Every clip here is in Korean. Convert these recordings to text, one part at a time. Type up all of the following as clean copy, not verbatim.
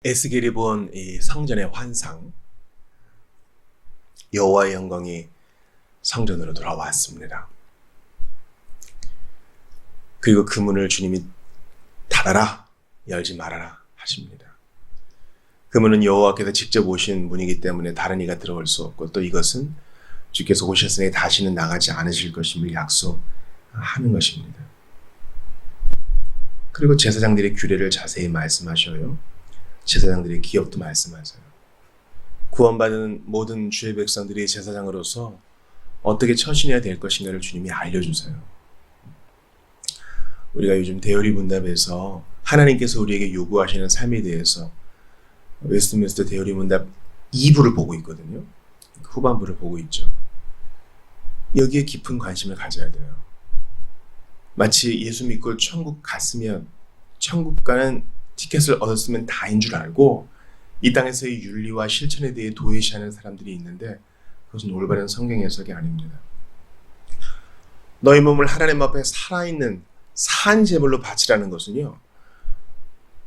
에스겔이 본 이 성전의 환상, 여호와의 영광이 성전으로 돌아왔습니다. 그리고 그 문을 주님이 닫아라, 열지 말아라 하십니다. 그 문은 여호와께서 직접 오신 문이기 때문에 다른 이가 들어올 수 없고, 또 이것은 주께서 오셨으니 다시는 나가지 않으실 것임을 약속하는 것입니다. 그리고 제사장들의 규례를 자세히 말씀하셔요. 제사장들의 기업도 말씀하세요. 구원받은 모든 주의 백성들이 제사장으로서 어떻게 처신해야 될 것인가를 주님이 알려주세요. 우리가 요즘 대열이 문답에서 하나님께서 우리에게 요구하시는 삶에 대해서 웨스트민스터 대열이 문답 2부를 보고 있거든요. 후반부를 보고 있죠. 여기에 깊은 관심을 가져야 돼요. 마치 예수 믿고 천국 갔으면, 천국 가는 티켓을 얻었으면 다인 줄 알고 이 땅에서의 윤리와 실천에 대해 도외시하는 사람들이 있는데, 그것은 올바른 성경 해석이 아닙니다. 너희 몸을 하나님 앞에 살아있는 산 제물로 바치라는 것은요,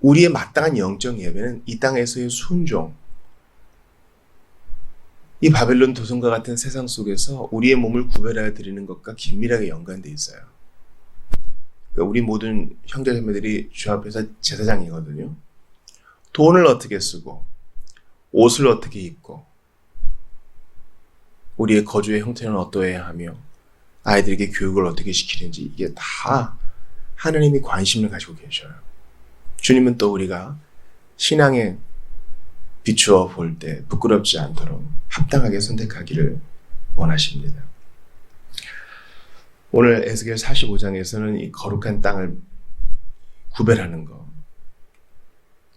우리의 마땅한 영적 예배는 이 땅에서의 순종, 이 바벨론 도성과 같은 세상 속에서 우리의 몸을 구별하여 드리는 것과 긴밀하게 연관되어 있어요. 그러니까 우리 모든 형제자매들이 주 앞에서 제사장이거든요. 돈을 어떻게 쓰고, 옷을 어떻게 입고, 우리의 거주의 형태는 어떠해야 하며, 아이들에게 교육을 어떻게 시키는지, 이게 다 하나님이 관심을 가지고 계셔요. 주님은 또 우리가 신앙에 비추어 볼 때 부끄럽지 않도록 합당하게 선택하기를 원하십니다. 오늘 에스겔 45장에서는 이 거룩한 땅을 구별하는 것,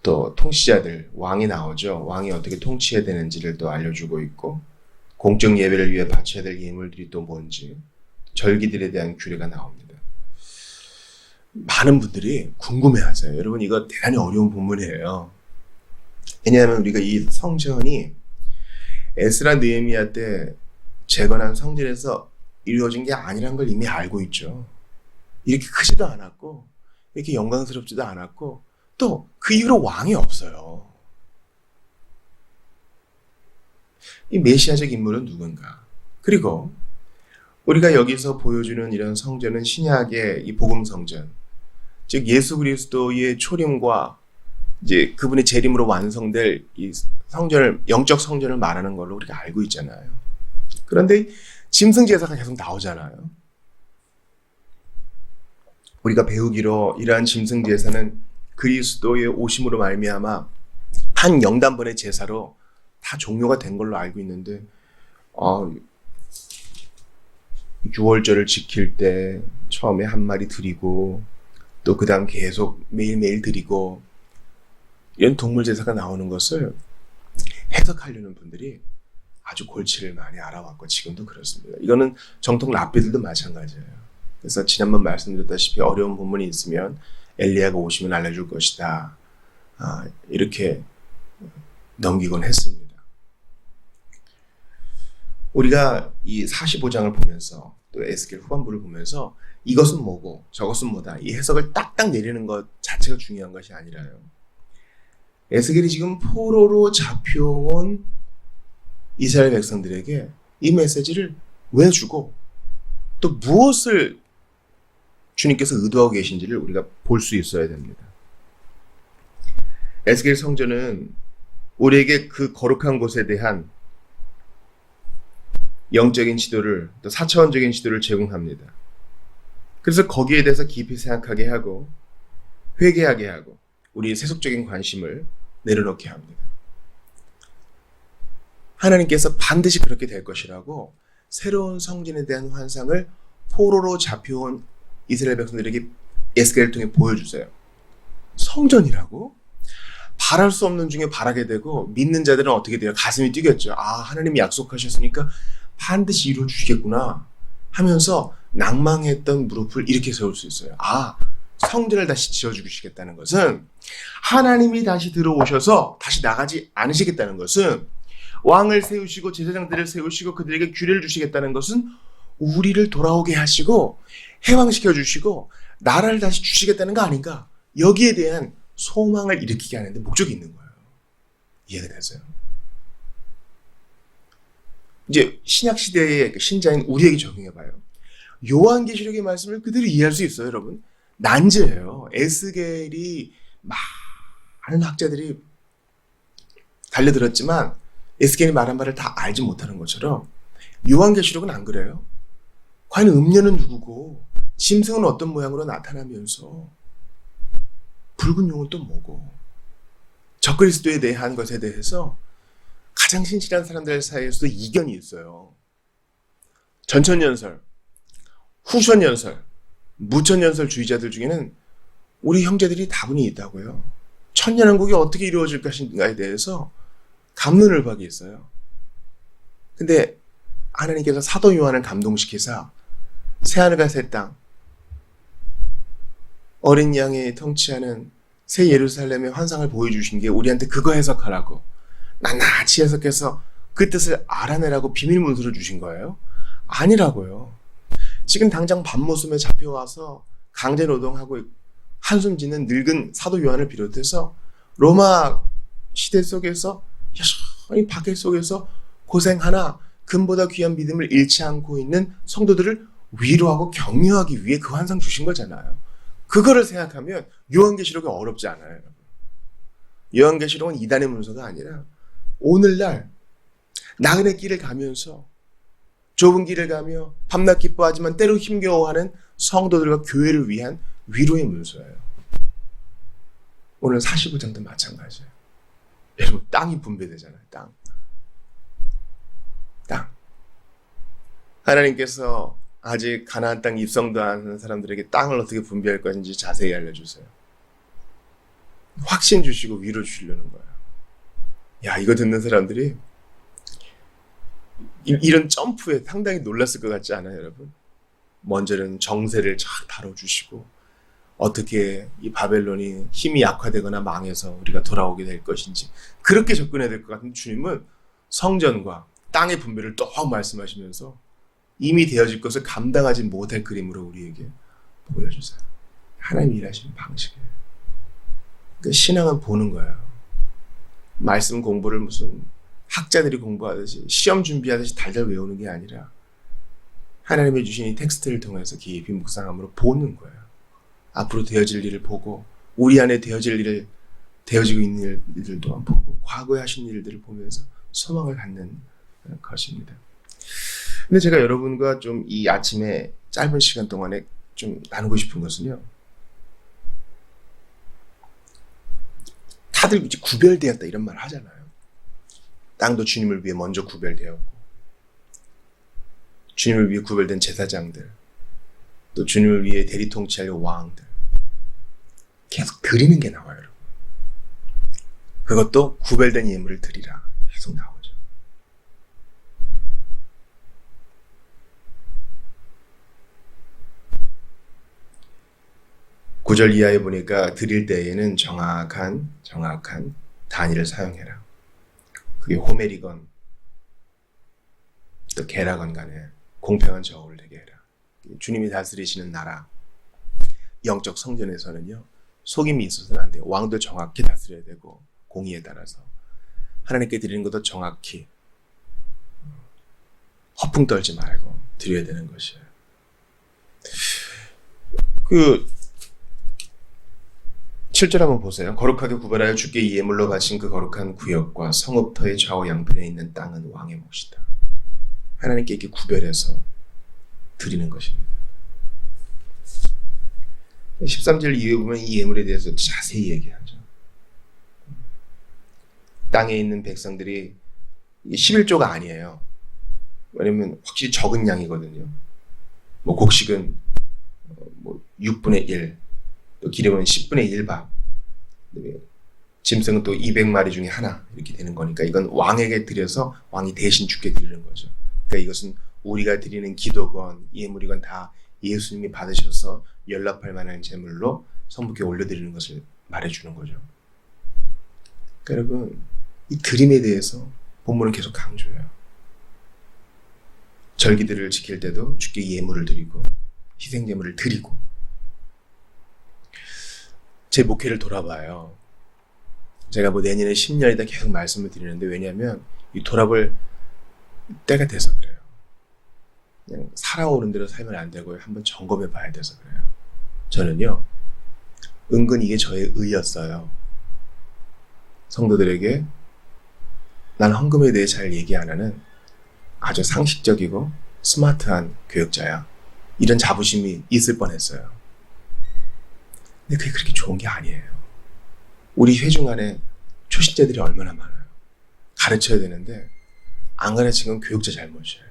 또 통치자들, 왕이 나오죠. 왕이 어떻게 통치해야 되는지를 또 알려주고 있고, 공적 예배를 위해 바쳐야 될 예물들이 또 뭔지, 절기들에 대한 규례가 나옵니다. 많은 분들이 궁금해하세요. 여러분, 이거 대단히 어려운 본문이에요. 왜냐하면 우리가 이 성전이 에스라 느헤미야 때 재건한 성전에서 이루어진 게 아니란 걸 이미 알고 있죠. 이렇게 크지도 않았고, 이렇게 영광스럽지도 않았고, 또 그 이후로 왕이 없어요. 이 메시아적 인물은 누군가? 그리고 우리가 여기서 보여주는 이런 성전은 신약의 이 복음 성전, 즉 예수 그리스도의 초림과 이제 그분의 재림으로 완성될 이 성전을, 영적 성전을 말하는 걸로 우리가 알고 있잖아요. 그런데 짐승 제사가 계속 나오잖아요. 우리가 배우기로 이러한 짐승 제사는 그리스도의 오심으로 말미암아 한 영단번의 제사로 다 종료가 된 걸로 알고 있는데, 유월절을 지킬 때 처음에 한 마리 드리고, 또 그 다음 계속 매일매일 드리고, 이런 동물 제사가 나오는 것을 해석하려는 분들이 아주 골치를 많이 알아왔고 지금도 그렇습니다. 이거는 정통 랍비들도 마찬가지예요. 그래서 지난번 말씀드렸다시피 어려운 부분이 있으면 엘리야가 오시면 알려줄 것이다, 이렇게 넘기곤 했습니다. 우리가 이 45장을 보면서, 또 에스겔 후반부를 보면서 이것은 뭐고 저것은 뭐다, 이 해석을 딱딱 내리는 것 자체가 중요한 것이 아니라요, 에스겔이 지금 포로로 잡혀온 이스라엘 백성들에게 이 메시지를 왜 주고 또 무엇을 주님께서 의도하고 계신지를 우리가 볼 수 있어야 됩니다. 에스겔 성전은 우리에게 그 거룩한 곳에 대한 영적인 지도를, 또 4차원적인 지도를 제공합니다. 그래서 거기에 대해서 깊이 생각하게 하고 회개하게 하고 우리의 세속적인 관심을 내려놓게 합니다. 하나님께서 반드시 그렇게 될 것이라고 새로운 성전에 대한 환상을 포로로 잡혀온 이스라엘 백성들에게 에스겔을 통해 보여주세요. 성전이라고? 바랄 수 없는 중에 바라게 되고, 믿는 자들은 어떻게 돼요? 가슴이 뛰겠죠. 하나님이 약속하셨으니까 반드시 이루어 주시겠구나 하면서 낭망했던 무릎을 이렇게 세울 수 있어요. 성전을 다시 지어주시겠다는 것은, 하나님이 다시 들어오셔서 다시 나가지 않으시겠다는 것은, 왕을 세우시고 제사장들을 세우시고 그들에게 규례를 주시겠다는 것은 우리를 돌아오게 하시고 해방시켜 주시고 나라를 다시 주시겠다는 거 아닌가? 여기에 대한 소망을 일으키게 하는데 목적이 있는 거예요. 이해가 되세요? 이제 신약 시대의 신자인 우리에게 적용해봐요. 요한계시록의 말씀을 그대로 이해할 수 있어요, 여러분. 난제예요. 에스겔이 많은 학자들이 달려들었지만 에스겔이 말한 말을 다 알지 못하는 것처럼 요한계시록은 안 그래요. 과연 음녀는 누구고 짐승은 어떤 모양으로 나타나면서 붉은 용은 또 뭐고 적그리스도에 대한 것에 대해서 가장 신실한 사람들 사이에서도 이견이 있어요. 전천연설, 후천연설, 무천연설주의자들 중에는 우리 형제들이 다분히 있다고요. 천년왕국이 어떻게 이루어질 것인가에 대해서 갑론을박이 있어요. 근데 하나님께서 사도 요한을 감동시키사 새하늘과 새 땅, 어린 양이 통치하는 새 예루살렘의 환상을 보여주신 게 우리한테 그거 해석하라고 낱낱이 해석해서 그 뜻을 알아내라고 비밀 문서를 주신 거예요? 아니라고요. 지금 당장 밤모섬에 잡혀와서 강제노동하고 한숨 짓는 늙은 사도 요한을 비롯해서 로마 시대 속에서 여전히 박해 속에서 고생하나 금보다 귀한 믿음을 잃지 않고 있는 성도들을 위로하고 격려하기 위해 그 환상 주신 거잖아요. 그거를 생각하면 요한계시록이 어렵지 않아요. 요한계시록은 이단의 문서가 아니라 오늘날 나그네 길을 가면서 좁은 길을 가며 밤낮 기뻐하지만 때로 힘겨워하는 성도들과 교회를 위한 위로의 문서예요. 오늘 45장도 마찬가지예요. 여러분 땅이 분배되잖아요. 땅. 하나님께서 아직 가나안 땅 입성도 안 하는 사람들에게 땅을 어떻게 분배할 것인지 자세히 알려주세요. 확신 주시고 위로 주시려는 거예요. 야, 이거 듣는 사람들이 이런 점프에 상당히 놀랐을 것 같지 않아요, 여러분? 먼저는 정세를 쫙 다뤄주시고 어떻게 이 바벨론이 힘이 약화되거나 망해서 우리가 돌아오게 될 것인지 그렇게 접근해야 될 것 같은 주님은 성전과 땅의 분배를 또 말씀하시면서 이미 되어질 것을 감당하지 못할 그림으로 우리에게 보여주세요. 하나님이 일하시는 방식이에요. 그러니까 신앙은 보는 거예요. 말씀 공부를 무슨 학자들이 공부하듯이 시험 준비하듯이 달달 외우는 게 아니라 하나님이 주신 이 텍스트를 통해서 깊이 묵상함으로 보는 거예요. 앞으로 되어질 일을 보고 우리 안에 되어지고 있는 일들 또한 보고 과거에 하신 일들을 보면서 소망을 갖는 것입니다. 근데 제가 여러분과 좀 이 아침에 짧은 시간 동안에 좀 나누고 싶은 것은요. 다들 이제 구별되었다 이런 말 하잖아요. 땅도 주님을 위해 먼저 구별되었고 주님을 위해 구별된 제사장들 또 주님을 위해 대리 통치할 왕들 계속 드리는 게 나와요. 여러분. 그것도 구별된 예물을 드리라 계속 나오죠. 9절 이하에 보니까 드릴 때에는 정확한 단위를 사용해라. 그게 호멜이건 또 게라건 간에 공평한 저울을 되게 해라. 주님이 다스리시는 나라 영적 성전에서는요. 속임이 있어서는 안 돼요. 왕도 정확히 다스려야 되고 공의에 따라서 하나님께 드리는 것도 정확히 허풍 떨지 말고 드려야 되는 것이에요. 7절 한번 보세요. 거룩하게 구별하여 주께 예물로 바친 그 거룩한 구역과 성읍터의 좌우 양편에 있는 땅은 왕의 몫이다. 하나님께 이렇게 구별해서 드리는 것입니다. 13절 이후에 보면 이 예물에 대해서 자세히 얘기하죠. 땅에 있는 백성들이 11조가 아니에요. 왜냐면 확실히 적은 양이거든요. 곡식은 6분의 1, 또 기름은 10분의 1밥, 짐승은 또 200마리 중에 하나 이렇게 되는 거니까 이건 왕에게 드려서 왕이 대신 주께 드리는 거죠. 그러니까 이것은 우리가 드리는 기도건 예물이건 다 예수님이 받으셔서 연락할 만한 제물로 성부께 올려드리는 것을 말해주는 거죠. 그러니까 여러분 이 드림에 대해서 본문은 계속 강조해요. 절기들을 지킬 때도 주께 예물을 드리고 희생제물을 드리고 제 목회를 돌아봐요. 제가 뭐 내년에 10년이다 계속 말씀을 드리는데, 왜냐하면 이 돌아볼 때가 돼서 그래요. 그냥 살아오는 대로 살면 안 되고 한번 점검해 봐야 돼서 그래요. 저는요, 은근 이게 저의 의였어요. 성도들에게 난 헌금에 대해 잘 얘기 안 하는 아주 상식적이고 스마트한 교역자야. 이런 자부심이 있을 뻔했어요. 근데 그게 그렇게 좋은 게 아니에요. 우리 회중 안에 초신자들이 얼마나 많아요. 가르쳐야 되는데 안 가르치는 건 교육자 잘못이에요.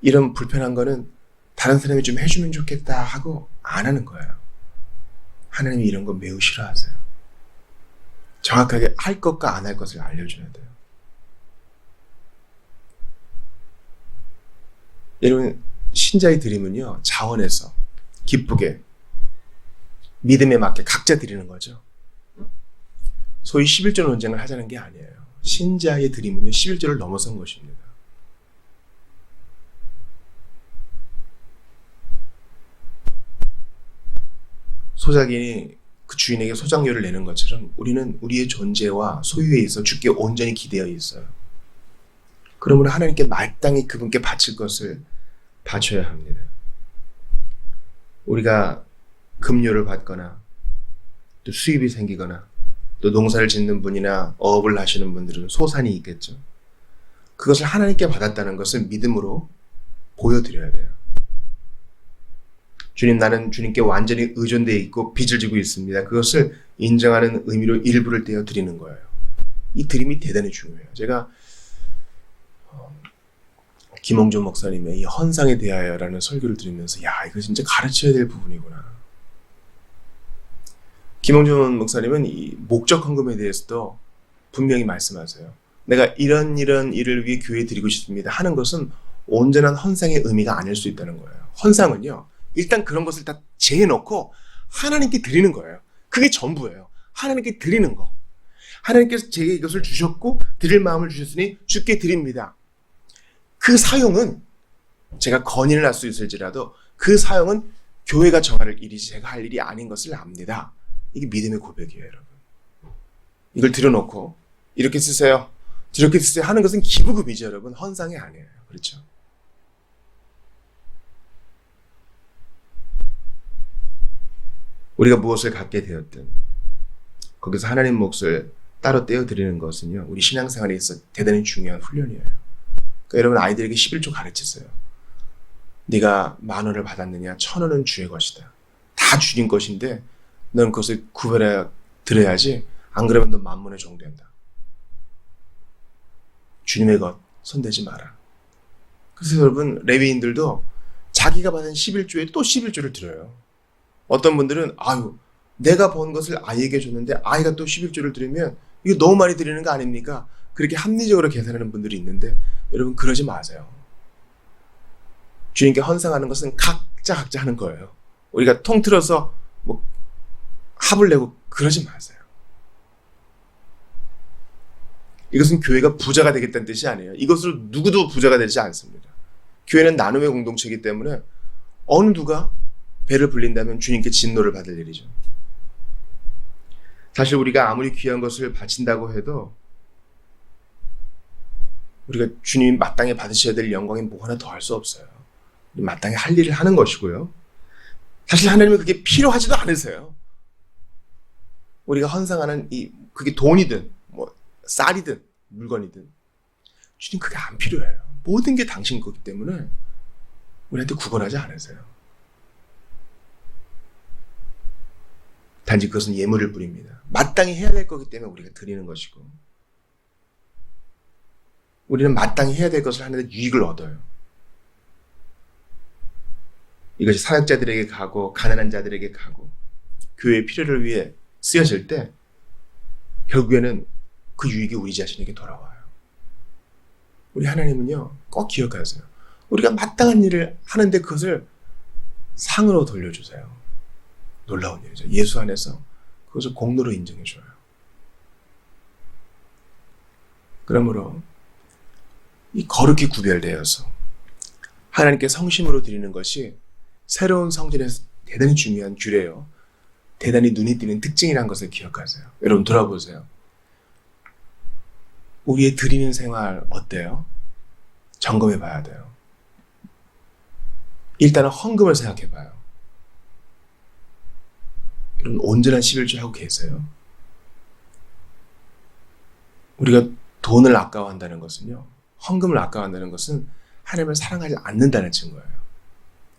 이런 불편한 거는 다른 사람이 좀 해주면 좋겠다 하고 안 하는 거예요. 하나님이 이런 거 매우 싫어하세요. 정확하게 할 것과 안 할 것을 알려줘야 돼요. 여러분, 신자의 드림은요, 자원해서 기쁘게 믿음에 맞게 각자 드리는 거죠. 소위 11조 논쟁을 하자는 게 아니에요. 신자의 드림은요, 11조를 넘어선 것입니다. 소작인이 그 주인에게 소작료를 내는 것처럼 우리는 우리의 존재와 소유에 있어 주께 온전히 기대어 있어요. 그러므로 하나님께 마땅히 그분께 바칠 것을 바쳐야 합니다. 우리가 급료를 받거나 또 수입이 생기거나 또 농사를 짓는 분이나 어업을 하시는 분들은 소산이 있겠죠. 그것을 하나님께 받았다는 것을 믿음으로 보여드려야 돼요. 주님, 나는 주님께 완전히 의존되어 있고 빚을 지고 있습니다. 그것을 인정하는 의미로 일부를 떼어 드리는 거예요. 이 드림이 대단히 중요해요. 제가 김홍준 목사님의 이 헌상에 대하여라는 설교를 들으면서 야, 이거 진짜 가르쳐야 될 부분이구나. 김홍준 목사님은 이 목적 헌금에 대해서도 분명히 말씀하세요. 내가 이런 일을 위해 교회에 드리고 싶습니다 하는 것은 온전한 헌상의 의미가 아닐 수 있다는 거예요. 헌상은요, 일단 그런 것을 다 재해놓고 하나님께 드리는 거예요. 그게 전부예요. 하나님께 드리는 거. 하나님께서 제게 이것을 주셨고 드릴 마음을 주셨으니 주께 드립니다. 그 사용은 제가 건의를 할 수 있을지라도 그 사용은 교회가 정할 일이지 제가 할 일이 아닌 것을 압니다. 이게 믿음의 고백이에요, 여러분. 이걸 들여놓고 이렇게 쓰세요, 저렇게 쓰세요 하는 것은 기부금이죠, 여러분. 헌상이 아니에요. 그렇죠? 우리가 무엇을 갖게 되었든 거기서 하나님 몫을 따로 떼어드리는 것은요, 우리 신앙생활에 있어 대단히 중요한 훈련이에요. 그러니까 여러분, 아이들에게 11조 가르치세요. 네가 10,000원을 받았느냐, 1,000원은 주의 것이다. 다 주님 것인데 넌 그것을 구별해 드려야지. 안 그러면 너 만문의 종 된다. 주님의 것 손대지 마라. 그래서 여러분, 레위인들도 자기가 받은 11조에 또 11조를 드려요. 어떤 분들은 아유, 내가 번 것을 아이에게 줬는데 아이가 또 11조를 드리면 이거 너무 많이 드리는 거 아닙니까? 그렇게 합리적으로 계산하는 분들이 있는데 여러분, 그러지 마세요. 주님께 헌상하는 것은 각자 하는 거예요. 우리가 통틀어서 뭐 합을 내고 그러지 마세요. 이것은 교회가 부자가 되겠다는 뜻이 아니에요. 이것으로 누구도 부자가 되지 않습니다. 교회는 나눔의 공동체이기 때문에 어느 누가 배를 불린다면 주님께 진노를 받을 일이죠. 사실 우리가 아무리 귀한 것을 바친다고 해도 우리가 주님이 마땅히 받으셔야 될 영광에 뭐 하나 더 할 수 없어요. 마땅히 할 일을 하는 것이고요. 사실 하나님은 그게 필요하지도 않으세요. 우리가 헌상하는 그게 돈이든 뭐 쌀이든 물건이든 주님 그게 안 필요해요. 모든 게 당신 거기 때문에 우리한테 구걸하지 않으세요. 단지 그것은 예물을 뿌립니다. 마땅히 해야 될 거기 때문에 우리가 드리는 것이고, 우리는 마땅히 해야 될 것을 하는데 유익을 얻어요. 이것이 사역자들에게 가고 가난한 자들에게 가고 교회의 필요를 위해 쓰여질 때 결국에는 그 유익이 우리 자신에게 돌아와요. 우리 하나님은요, 꼭 기억하세요. 우리가 마땅한 일을 하는데 그것을 상으로 돌려주세요. 놀라운 일이죠. 예수 안에서 그것을 공로로 인정해줘요. 그러므로 이 거룩히 구별되어서 하나님께 성심으로 드리는 것이 새로운 성전에서 대단히 중요한 규례요. 대단히 눈에 띄는 특징이라는 것을 기억하세요. 여러분 돌아보세요. 우리의 드리는 생활 어때요? 점검해 봐야 돼요. 일단은 헌금을 생각해 봐요. 여러분 온전한 11조 하고 계세요? 우리가 돈을 아까워한다는 것은요, 헌금을 아까워한다는 것은 하나님을 사랑하지 않는다는 증거예요.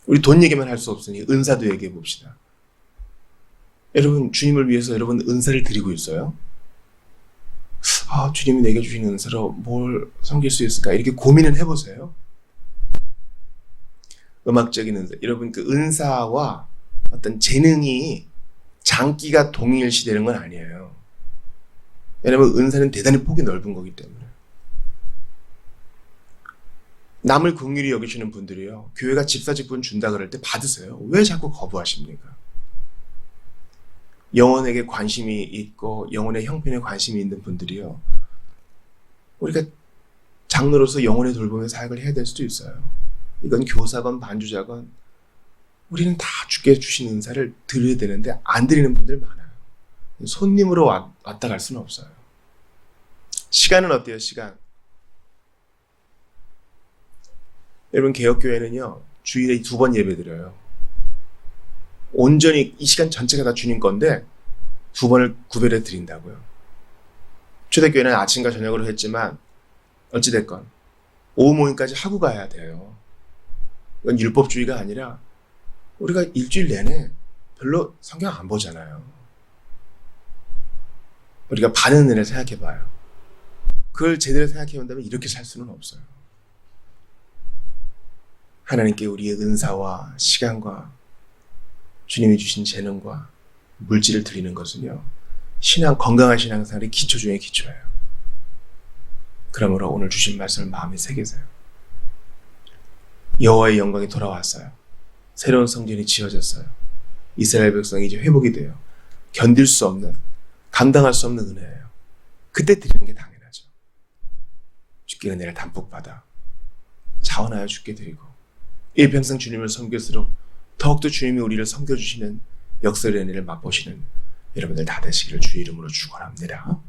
우리 돈 얘기만 할 수 없으니 은사도 얘기해 봅시다. 여러분 주님을 위해서 여러분 은사를 드리고 있어요? 주님이 내게 주신 은사로 뭘 섬길 수 있을까? 이렇게 고민을 해보세요. 음악적인 은사. 여러분 그 은사와 어떤 재능이 장기가 동일시되는 건 아니에요. 왜냐하면 은사는 대단히 폭이 넓은 거기 때문에. 남을 긍휼히 여기시는 분들이요, 교회가 집사직분 준다 그럴 때 받으세요. 왜 자꾸 거부하십니까? 영혼에게 관심이 있고 영혼의 형편에 관심이 있는 분들이요, 우리가 장로로서 영혼의 돌봄의 사역을 해야 될 수도 있어요. 이건 교사건 반주자건 우리는 다 주께 주신 은사를 드려야 되는데 안 드리는 분들 많아요. 손님으로 왔다 갈 수는 없어요. 시간은 어때요? 시간. 여러분 개혁교회는요, 주일에 2번 예배 드려요. 온전히 이 시간 전체가 다 주님 건데 2번을 구별해 드린다고요. 초대교회는 아침과 저녁으로 했지만 어찌됐건 오후 모임까지 하고 가야 돼요. 이건 율법주의가 아니라 우리가 일주일 내내 별로 성경 안 보잖아요. 우리가 받은 은혜를 생각해 봐요. 그걸 제대로 생각해 본다면 이렇게 살 수는 없어요. 하나님께 우리의 은사와 시간과 주님이 주신 재능과 물질을 드리는 것은요, 건강한 신앙생활의 기초 중에 기초예요. 그러므로 오늘 주신 말씀을 마음에 새기세요. 여호와의 영광이 돌아왔어요. 새로운 성전이 지어졌어요. 이스라엘 백성이 이제 회복이 돼요. 견딜 수 없는, 감당할 수 없는 은혜예요. 그때 드리는 게 당연하죠. 주께 은혜를 담뿍 받아 자원하여 주께 드리고 일평생 주님을 섬길수록 더욱더 주님이 우리를 섬겨주시는 역설의 은혜를 맛보시는 여러분들 다 되시기를 주의 이름으로 축원합니다.